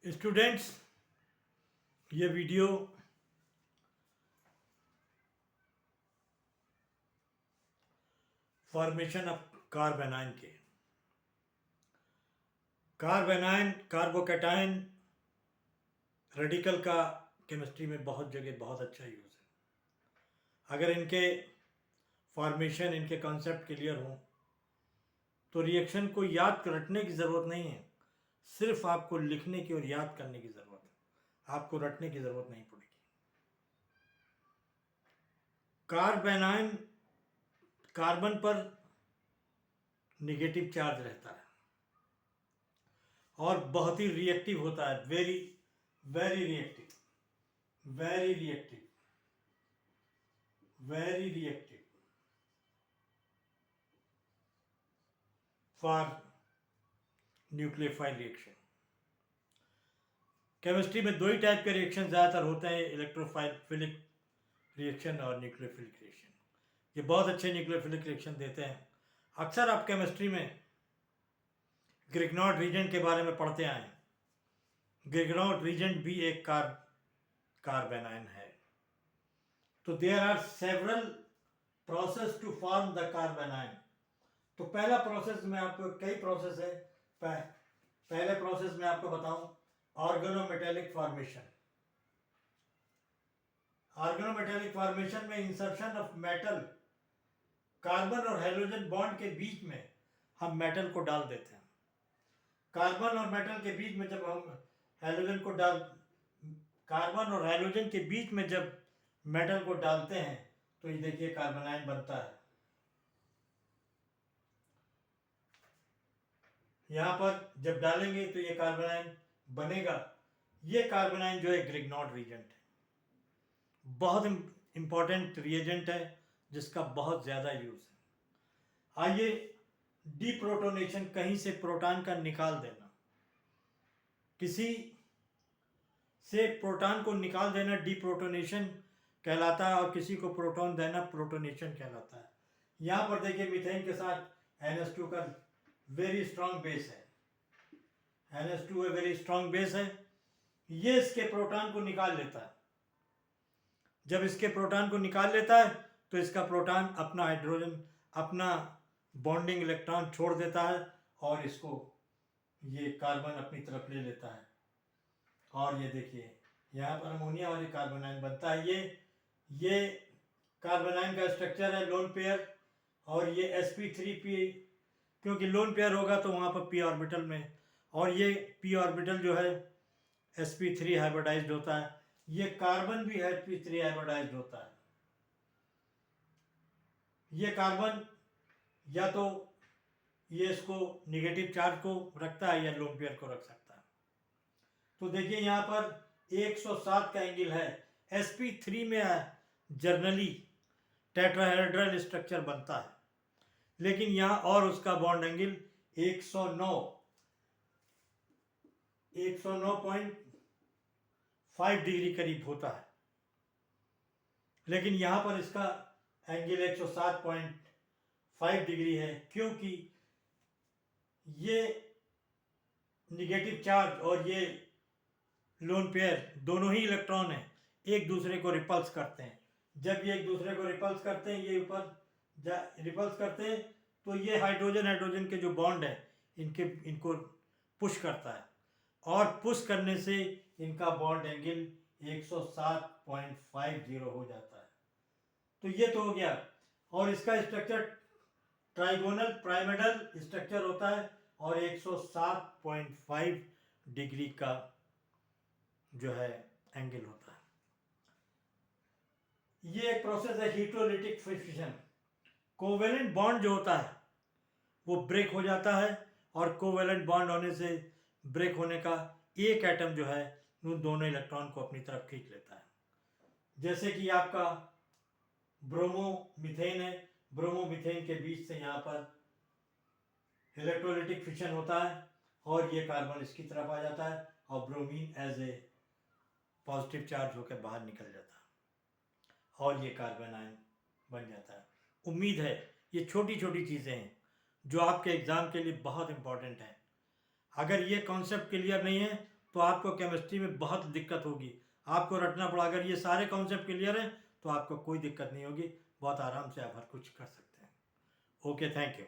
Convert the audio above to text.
Students, ये video formation of कार्बेनाइन के कार्बेनाइन carbocation radical का केमिस्ट्री में बहुत जगह बहुत अच्छा यूज़ है। अगर इनके फॉर्मेशन, इनके कॉन्सेप्ट क्लियर हों तो रिएक्शन को याद रटने की ज़रूरत नहीं है, सिर्फ आपको लिखने की और याद करने की ज़रूरत है। आपको रटने की ज़रूरत नहीं पड़ेगी। कार्बेनाइन कार्बन पर नेगेटिव चार्ज रहता है और बहुत ही रिएक्टिव होता है, very very reactive, very reactive, very reactive for nucleophile reaction. Chemistry में दो ही टाइप के रिएक्शन ज़्यादातर होते हैं, इलेक्ट्रोफिलिक रिएक्शन और न्यूक्लियोफिलिक रिएक्शन। ये बहुत अच्छे न्यूक्लियोफिलिक रिएक्शन देते हैं। अक्सर आप केमिस्ट्री में ग्रिग्नॉड रीजेंट के बारे में पढ़ते आए हैं। ग्रिग्नॉड रीजेंट भी एक कार्बेनाइन है। तो there are several process to form the carbanion. तो पहला प्रोसेस में आपको, कई प्रोसेस है, पहले प्रोसेस में आपको बताऊं, ऑर्गेनोमेटेलिक फॉर्मेशन। ऑर्गेनोमेटेलिक फॉर्मेशन में इंसर्शन ऑफ मेटल, कार्बन और हाइड्रोजन बॉन्ड के बीच में हम मेटल को डाल देते हैं। कार्बन और मेटल के बीच में जब हम हाइड्रोजन को कार्बन और हाइड्रोजन के बीच में जब मेटल को डालते हैं तो ये देखिए कार्बेनाइन बनता है। यहां पर जब डालेंगे तो ये कार्बेनाइन बनेगा। ये कार्बेनाइन जो है ग्रिग्नॉड रिएजेंट है, बहुत इंपॉर्टेंट रिएजेंट है जिसका बहुत ज़्यादा यूज़ है। आइए, डीप्रोटोनेशन, कहीं से प्रोटॉन का निकाल देना, किसी से प्रोटॉन को निकाल देना डीप्रोटोनेशन कहलाता है, और किसी को प्रोटॉन देना प्रोटोनेशन कहलाता है। यहाँ पर देखिए मीथेन के साथ NH2 का वेरी स्ट्रॉन्ग बेस है। NH2 एक वेरी स्ट्रॉन्ग बेस है। ये इसके प्रोटॉन को निकाल लेता है। जब इसके प्रोटॉन को निकाल लेता है तो इसका प्रोटॉन अपना हाइड्रोजन, अपना बॉन्डिंग इलेक्ट्रॉन छोड़ देता है और इसको ये कार्बन अपनी तरफ ले लेता है। और ये देखिए यहाँ पर अमोनिया वाली कार्बोनाइन बनता है। ये कार्बोनाइन का स्ट्रक्चर है लोन पेयर, और ये sp3p, क्योंकि लोन पेयर होगा तो वहाँ पर p ऑर्बिटल में, और ये p ऑर्बिटल जो है sp3 हाइब्रिडाइज्ड होता है। ये कार्बन भी sp3 हाइब्रिडाइज्ड होता है। ये कार्बन या तो ये इसको नेगेटिव चार्ज को रखता है या लोन पेयर को रख सकता है। तो देखिए यहाँ पर 107 का एंगल है। sp3 में जनरली टेट्राहेड्रल स्ट्रक्चर बनता है, लेकिन यहाँ और उसका बॉन्ड एंगल 109.5 डिग्री करीब होता है, लेकिन यहाँ पर इसका एंगल 107.5 डिग्री है, क्योंकि ये निगेटिव चार्ज और ये लोन पेयर दोनों ही इलेक्ट्रॉन हैं, एक दूसरे को रिपल्स करते हैं। जब ये एक दूसरे को रिपल्स करते हैं, ये ऊपर रिपल्स करते हैं, तो ये हाइड्रोजन के जो बॉन्ड है इनको पुश करता है, और पुश करने से इनका बॉन्ड एंगल 107.50 हो जाता है। तो ये तो हो गया। और इसका स्ट्रक्चर ट्राइगोनल पिरामिडल स्ट्रक्चर होता है और 107.5 डिग्री का जो है एंगल होता है। ये एक प्रोसेस है हीटेरोलिटिक फिशन। कोवेलेंट बॉन्ड जो होता है वो ब्रेक हो जाता है, और कोवेलेंट बॉन्ड होने से, ब्रेक होने का, एक एटम जो है उन दोनों इलेक्ट्रॉन को अपनी तरफ खींच लेता है। जैसे कि आपका ब्रोमोमीथेन है, ब्रोमोमीथेन के बीच से यहाँ पर इलेक्ट्रोलिटिक फिशन होता है और ये कार्बन इसकी तरफ आ जाता है और bromine as a positive charge होकर बाहर निकल जाता है और ये कार्बेनाइन बन जाता है। उम्मीद है ये छोटी छोटी चीज़ें हैं जो आपके एग्ज़ाम के लिए बहुत इंपॉर्टेंट हैं। अगर ये कॉन्सेप्ट क्लियर नहीं है तो आपको केमिस्ट्री में बहुत दिक्कत होगी, आपको रटना पड़ा। अगर ये सारे कॉन्सेप्ट क्लियर हैं तो आपको कोई दिक्कत नहीं होगी, बहुत आराम से आप हर कुछ कर सकते हैं। Okay, thank you.